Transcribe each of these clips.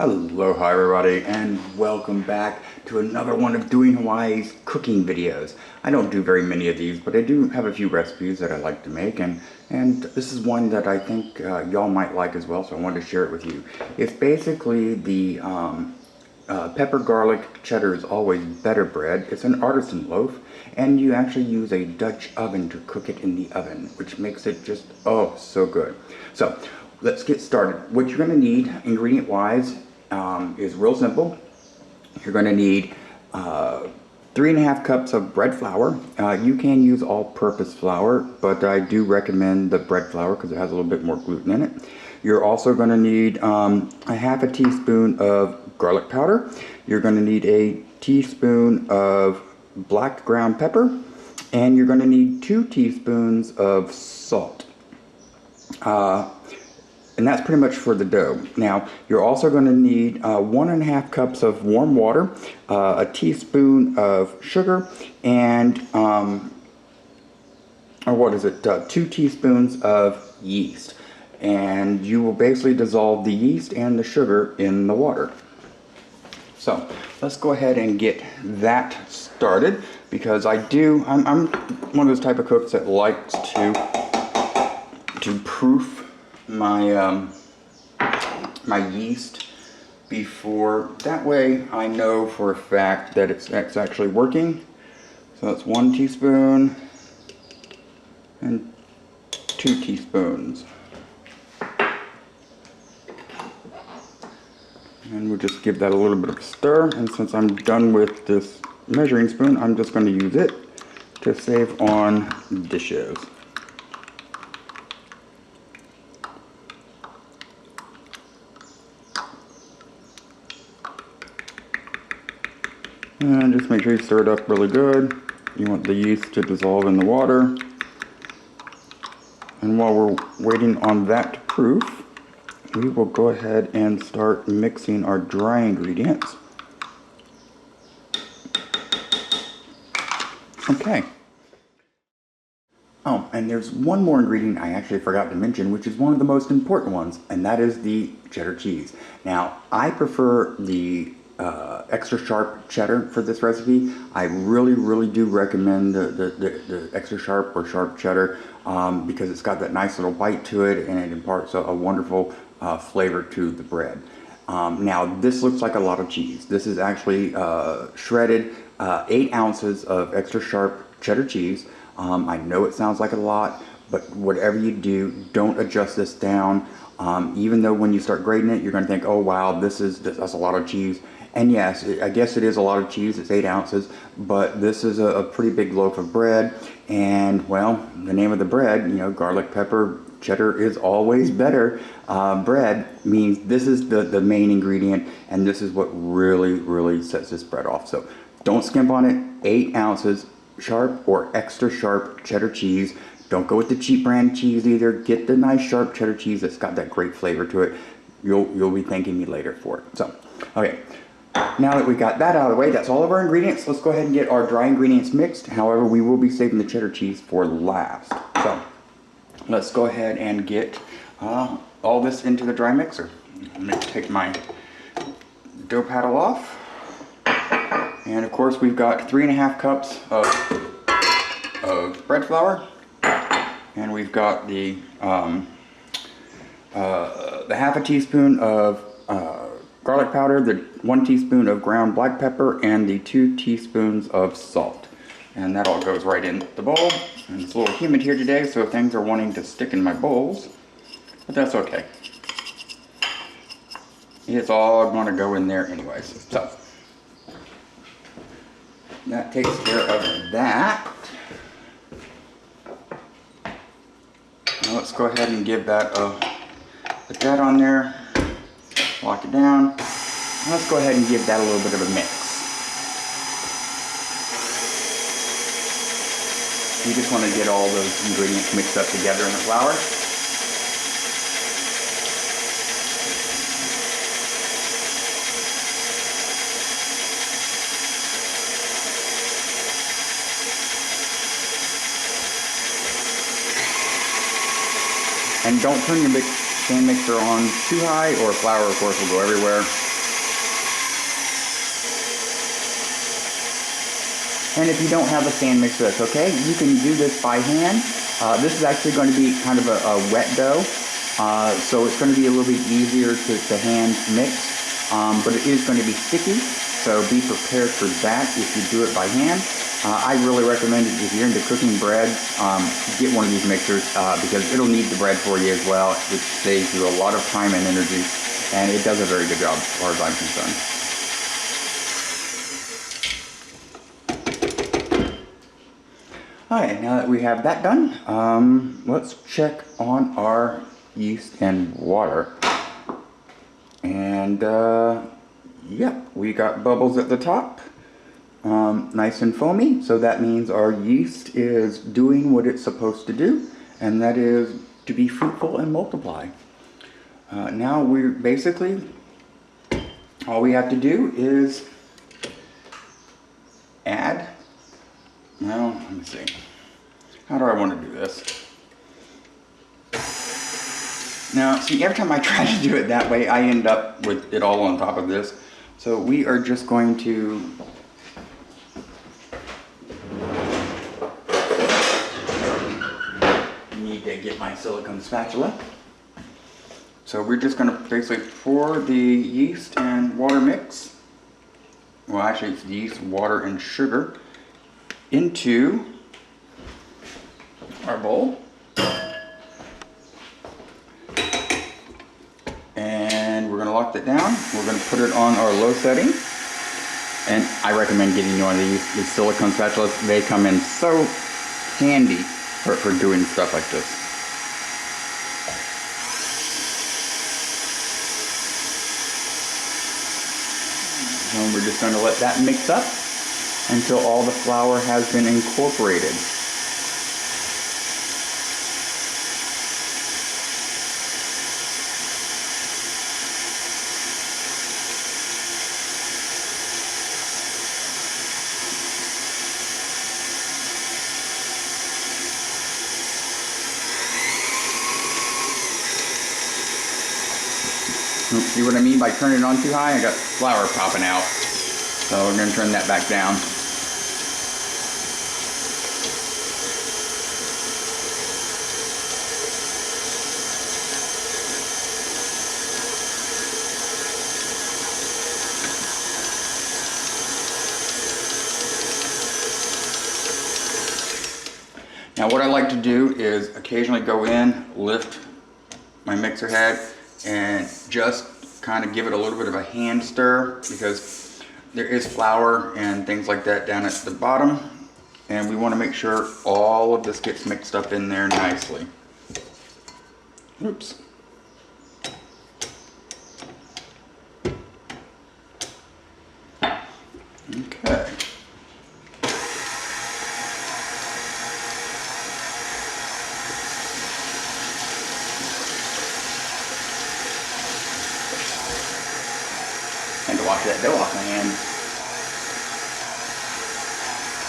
Hello, hi everybody, and welcome back to another one of Doing Hawaii's cooking videos. I don't do very many of these, but I do have a few recipes that I like to make, and this is one that I think y'all might like as well, so I wanted to share it with you. It's basically the pepper garlic cheddar is always better bread. It's an artisan loaf, and you actually use a Dutch oven to cook it in the oven, which makes it just, oh, so good. So let's get started. What you're going to need, ingredient wise, is real simple. You're going to need 3.5 cups of bread flour. You can use all-purpose flour, but I do recommend the bread flour because it has a little bit more gluten in it. You're also going to need a half a teaspoon of garlic powder. You're going to need a teaspoon of black ground pepper, and you're going to need 2 teaspoons of salt. And that's pretty much for the dough. Now, you're also going to need 1.5 cups of warm water, a teaspoon of sugar, and 2 teaspoons of yeast. And you will basically dissolve the yeast and the sugar in the water. So let's go ahead and get that started, because I'm one of those type of cooks that likes to proof my my yeast before. That way I know for a fact that it's actually working. So that's 1 teaspoon and 2 teaspoons. And we'll just give that a little bit of a stir, and since I'm done with this measuring spoon, I'm just going to use it to save on dishes. And just make sure you stir it up really good. You want the yeast to dissolve in the water. And while we're waiting on that to proof, we will go ahead and start mixing our dry ingredients. Okay. Oh, and there's one more ingredient I actually forgot to mention, which is one of the most important ones, and that is the cheddar cheese. Now, I prefer the extra sharp cheddar for this recipe. I really do recommend the extra sharp or sharp cheddar because it's got that nice little bite to it, and it imparts a wonderful flavor to the bread. Now, this looks like a lot of cheese. This is actually shredded 8 ounces of extra sharp cheddar cheese. I know it sounds like a lot, but whatever you do, don't adjust this down. Even though when you start grating it, you're going to think, oh wow, that's a lot of cheese. And yes, I guess it is a lot of cheese. It's 8 ounces, but this is a pretty big loaf of bread. And well, the name of the bread, you know, garlic, pepper, cheddar is always better. Bread means this is the main ingredient, and this is what really sets this bread off. So don't skimp on it. 8 ounces sharp or extra sharp cheddar cheese. Don't go with the cheap brand cheese either. Get the nice sharp cheddar cheese that's got that great flavor to it. You'll be thanking me later for it. So, okay. Now that we got that out of the way, that's all of our ingredients. Let's go ahead and get our dry ingredients mixed. However, we will be saving the cheddar cheese for last. So, let's go ahead and get all this into the dry mixer. I'm going to take my dough paddle off. And of course, we've got 3.5 cups of bread flour. And we've got the half a teaspoon of garlic powder, the 1 teaspoon of ground black pepper, and the 2 teaspoons of salt. And that all goes right in the bowl. And it's a little humid here today, so things are wanting to stick in my bowls, but that's okay. It's all going to go in there anyways. So that takes care of that. Now let's go ahead and give that put that on there, lock it down. And let's go ahead and give that a little bit of a mix. You just want to get all those ingredients mixed up together in the flour. And don't turn your stand mixer on too high, or flour, of course, will go everywhere. And if you don't have a stand mixer, that's okay. You can do this by hand. This is actually going to be kind of a wet dough, so it's going to be a little bit easier to hand mix, but it is going to be sticky, so be prepared for that if you do it by hand. I really recommend it if you're into cooking bread, get one of these mixers because it'll knead the bread for you as well, which saves you a lot of time and energy, and it does a very good job as far as I'm concerned. Alright, now that we have that done, let's check on our yeast and water. And yep, we got bubbles at the top, nice and foamy, so that means our yeast is doing what it's supposed to do, and that is to be fruitful and multiply. Now we're basically, all we have to do is add, well, let me see, how do I want to do this? Now, see, every time I try to do it that way, I end up with it all on top of this. So we are just going to need to get my silicone spatula. So we're just going to basically pour the yeast and water mix, well actually it's yeast, water, and sugar, into our bowl. And we're going to lock that down. We're going to put it on our low setting. And I recommend getting one of these silicone spatulas. They come in so handy for doing stuff like this. And we're just going to let that mix up until all the flour has been incorporated. See what I mean by turning it on too high? I got flour popping out. So we're going to turn that back down. Now what I like to do is occasionally go in, lift my mixer head, and just kind of give it a little bit of a hand stir, because there is flour and things like that down at the bottom, and we want to make sure all of this gets mixed up in there nicely. Oops. Okay. And to wash that dough off my hand.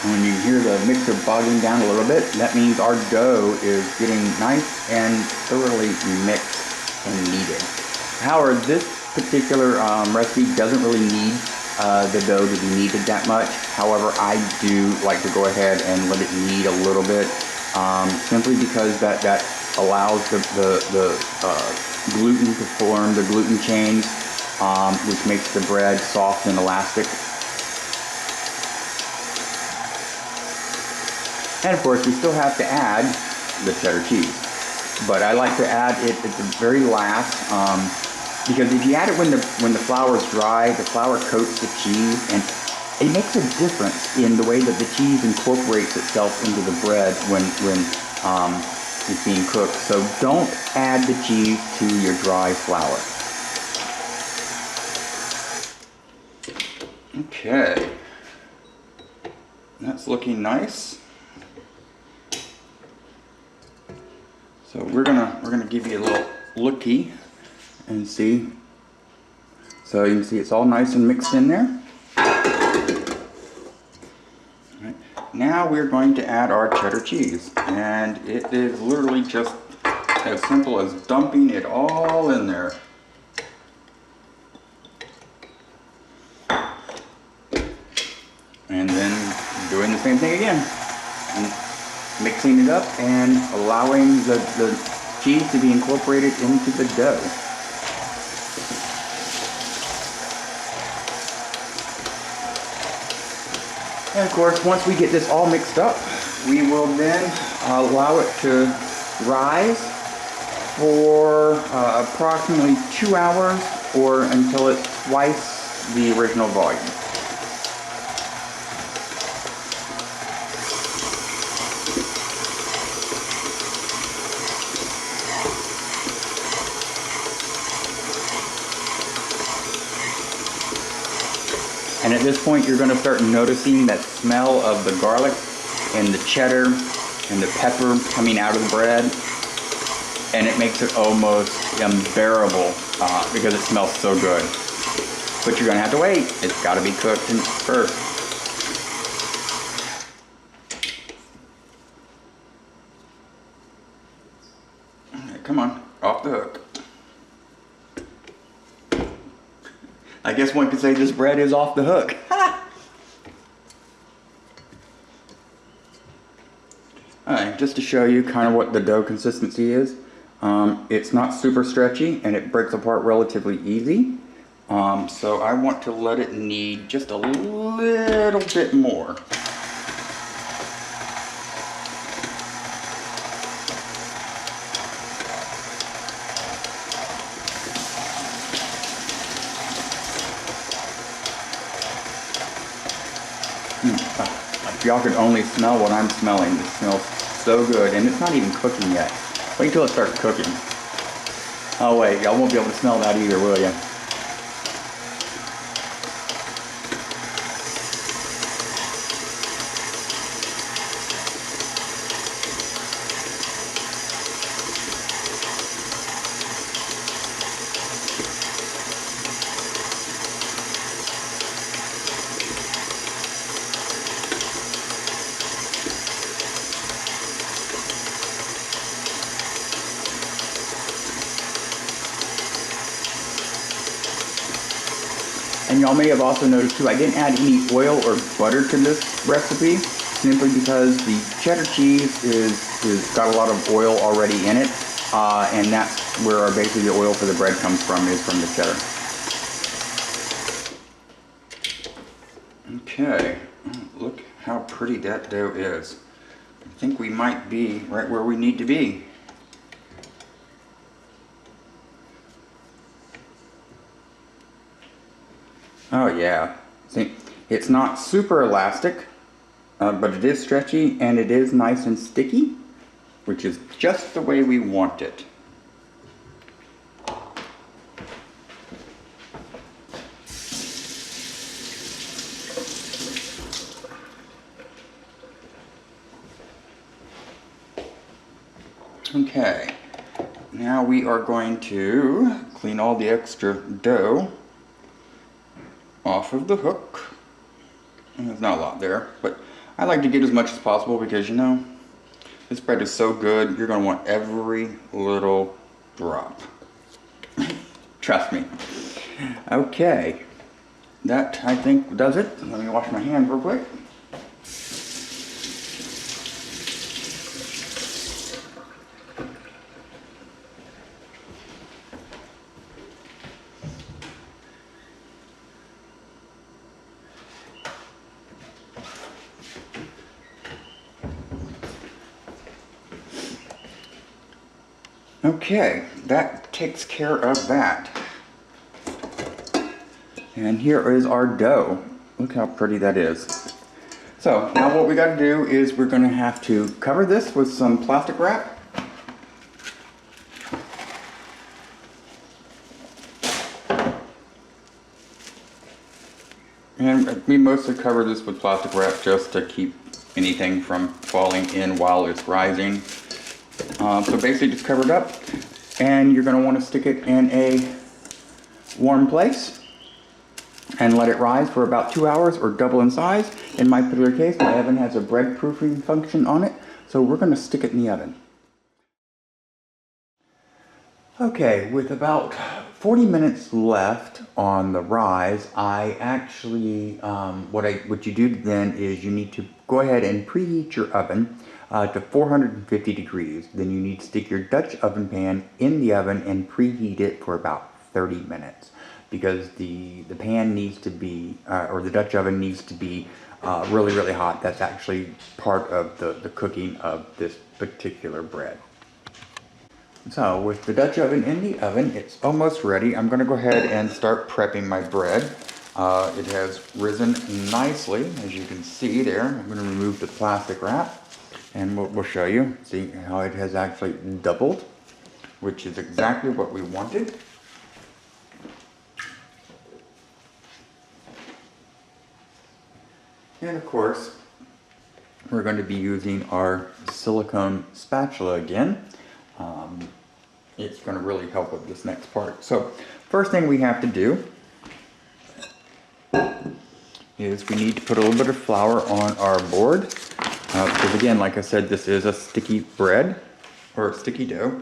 When you hear the mixer bogging down a little bit, that means our dough is getting nice and thoroughly mixed and kneaded. However, this particular recipe doesn't really need the dough to be kneaded that much. However, I do like to go ahead and let it knead a little bit, simply because that allows the gluten to form the gluten chains, which makes the bread soft and elastic. And of course, we still have to add the cheddar cheese, but I like to add it at the very last, because if you add it when the flour is dry, the flour coats the cheese, and it makes a difference in the way that the cheese incorporates itself into the bread when it's being cooked. So don't add the cheese to your dry flour. Okay, that's looking nice. So we're gonna give you a little looky and see. So you can see it's all nice and mixed in there. Right. Now we're going to add our cheddar cheese, and it is literally just as simple as dumping it all in there. And then doing the same thing again. And mixing it up and allowing the cheese to be incorporated into the dough. And of course, once we get this all mixed up, we will then allow it to rise for approximately 2 hours or until it's twice the original volume. And at this point, you're going to start noticing that smell of the garlic and the cheddar and the pepper coming out of the bread. And it makes it almost unbearable because it smells so good. But you're going to have to wait. It's got to be cooked first. Right, come on, off the hook. I guess one could say this bread is off the hook. Alright, just to show you kind of what the dough consistency is. It's not super stretchy and it breaks apart relatively easy. So I want to let it knead just a little bit more. If y'all could only smell what I'm smelling, it smells so good, and it's not even cooking yet. Wait till it starts cooking. Oh wait, y'all won't be able to smell that either, will ya? And y'all may have also noticed too, I didn't add any oil or butter to this recipe, simply because the cheddar cheese is got a lot of oil already in it, and that's where basically the oil for the bread comes from, is from the cheddar. Okay, look how pretty that dough is. I think we might be right where we need to be. Oh yeah, see, it's not super elastic, but it is stretchy and it is nice and sticky, which is just the way we want it. Okay, now we are going to clean all the extra dough off of the hook. And there's not a lot there, but I like to get as much as possible because, you know, this bread is so good, you're going to want every little drop. Trust me. Okay, that I think does it. Let me wash my hands real quick. Okay, that takes care of that. And here is our dough. Look how pretty that is. So now what we got to do is we're going to have to cover this with some plastic wrap. And we mostly cover this with plastic wrap just to keep anything from falling in while it's rising. So basically just cover it up, and you're going to want to stick it in a warm place and let it rise for about 2 hours or double in size. In my particular case, my oven has a bread proofing function on it, so we're going to stick it in the oven. Okay, with about 40 minutes left on the rise, I actually, what you do then is you need to go ahead and preheat your oven to 450 degrees. Then you need to stick your Dutch oven pan in the oven and preheat it for about 30 minutes because the pan needs to be, or the Dutch oven needs to be really, really hot. That's actually part of the cooking of this particular bread. So with the Dutch oven in the oven, it's almost ready. I'm going to go ahead and start prepping my bread. It has risen nicely, as you can see there. I'm going to remove the plastic wrap and we'll show you. See how it has actually doubled, which is exactly what we wanted. And of course, we're going to be using our silicone spatula again. It's going to really help with this next part. So first thing we have to do is we need to put a little bit of flour on our board. Because again, like I said, this is a sticky bread or a sticky dough.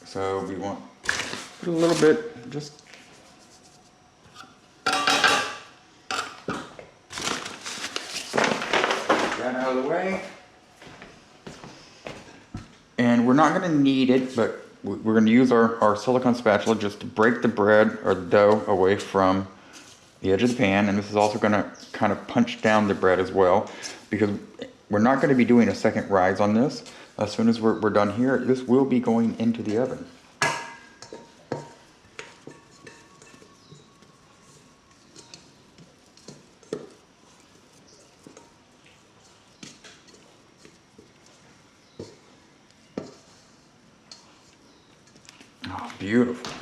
So we want to put a little bit, just that out of the way. And we're not going to knead it, but we're going to use our silicone spatula just to break the bread or the dough away from the edge of the pan. And this is also going to kind of punch down the bread as well, because we're not going to be doing a second rise on this. As soon as we're done here, this will be going into the oven. Oh, beautiful.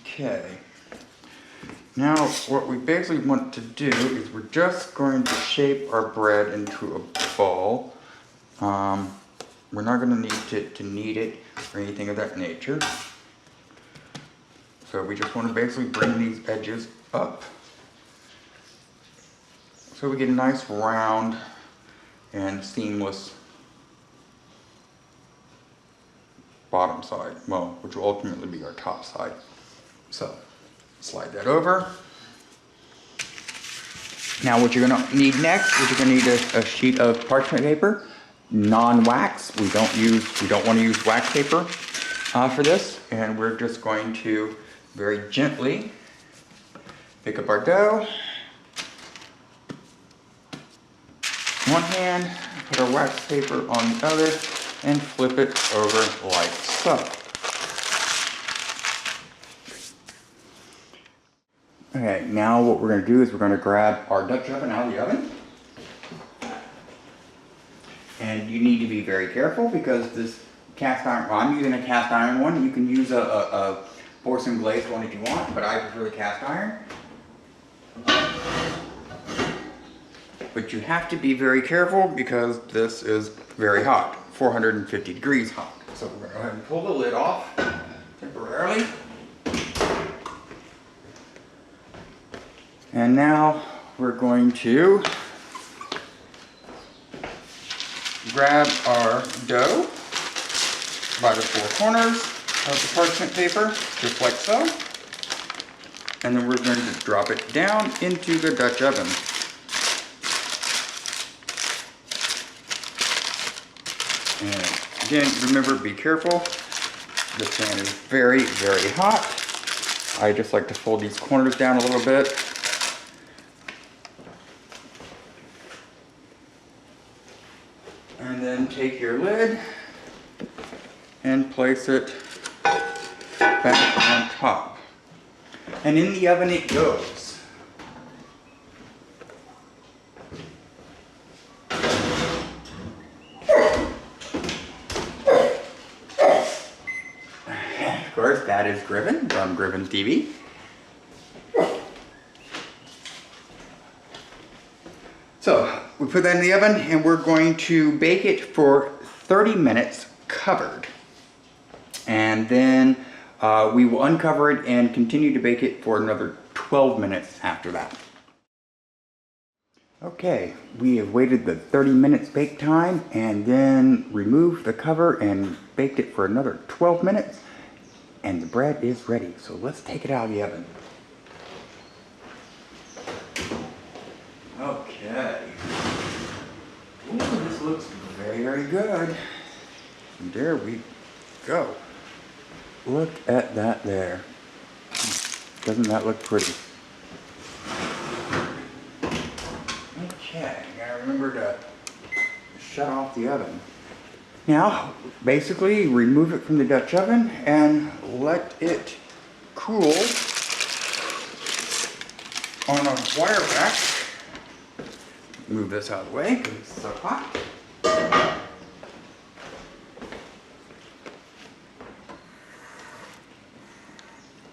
Okay. Now, what we basically want to do is we're just going to shape our bread into a ball. We're not going to need to knead it or anything of that nature. So we just want to basically bring these edges up so we get a nice round and seamless bottom side, well, which will ultimately be our top side. So slide that over. Now what you're going to need next is you're going to need a sheet of parchment paper, non-wax. We don't want to use wax paper for this, and we're just going to very gently pick up our dough. One hand, put our wax paper on the other, and flip it over like so. Okay, now what we're going to do is we're going to grab our Dutch oven out of the oven. And you need to be very careful because this cast iron, well, I'm using a cast iron one. You can use a porcelain glazed one if you want, but I prefer the cast iron. But you have to be very careful because this is very hot, 450 degrees hot. So we're going to go ahead and pull the lid off temporarily. And now we're going to grab our dough by the four corners of the parchment paper, just like so. And then we're going to drop it down into the Dutch oven. And again, remember, be careful. This pan is very, very hot. I just like to fold these corners down a little bit. And then take your lid and place it back on top. And in the oven it goes. Of course, that is Griffen from Griffen TV. So we put that in the oven and we're going to bake it for 30 minutes covered. And then we will uncover it and continue to bake it for another 12 minutes after that. Okay, we have waited the 30 minutes bake time and then removed the cover and baked it for another 12 minutes. And the bread is ready, so let's take it out of the oven. Okay. Ooh, this looks very, very good. And there we go. Look at that there. Doesn't that look pretty? Okay, gotta remember to shut off the oven. Now, basically remove it from the Dutch oven and let it cool on a wire rack. Move this out of the way because it's so hot.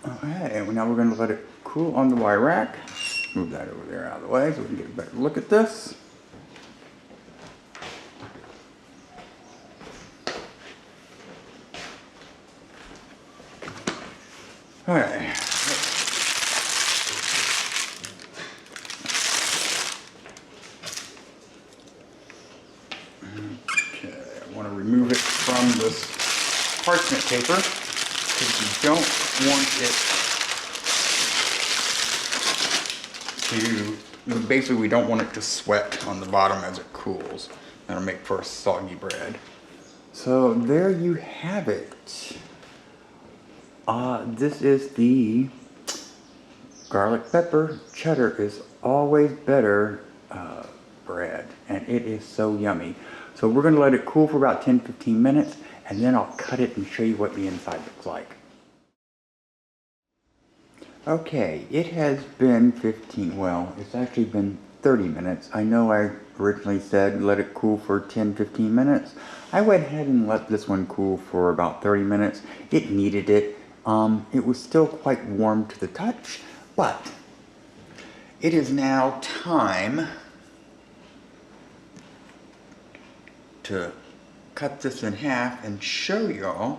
Okay, and now we're going to let it cool on the wire rack. Move that over there out of the way so we can get a better look at this. Alright. Okay, I want to remove it from this parchment paper because you don't want it to, basically we don't want it to sweat on the bottom as it cools. That'll make for a soggy bread. So there you have it. This is the garlic pepper cheddar is always better bread, and it is so yummy. So we're going to let it cool for about 10-15 minutes, and then I'll cut it and show you what the inside looks like. Okay, it has been it's actually been 30 minutes. I know I originally said let it cool for 10-15 minutes. I went ahead and let this one cool for about 30 minutes. It needed it. It was still quite warm to the touch, but it is now time to cut this in half and show y'all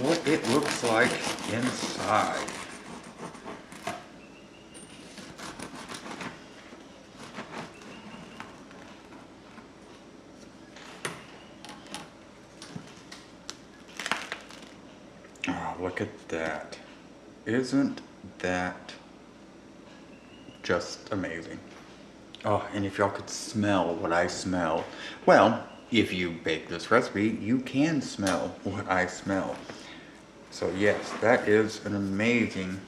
what it looks like inside. Oh, look at that. Isn't that just amazing? Oh, and if y'all could smell what I smell. Well, if you bake this recipe, you can smell what I smell. So yes, that is an amazing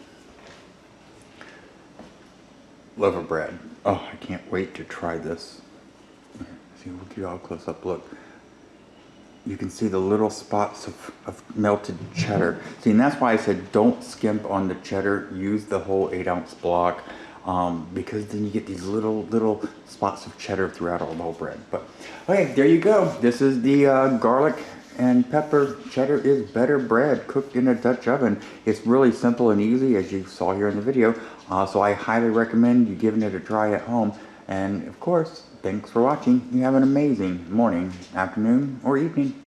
loaf of bread. Oh, I can't wait to try this. See, look at y'all close up look. You can see the little spots of melted cheddar. See, and that's why I said don't skimp on the cheddar. Use the whole 8-ounce block because then you get these little spots of cheddar throughout all the whole bread. But okay, there you go. This is the garlic and pepper cheddar is better bread cooked in a Dutch oven. It's really simple and easy, as you saw here in the video. So I highly recommend you giving it a try at home. And of course, thanks for watching. You have an amazing morning, afternoon, or evening.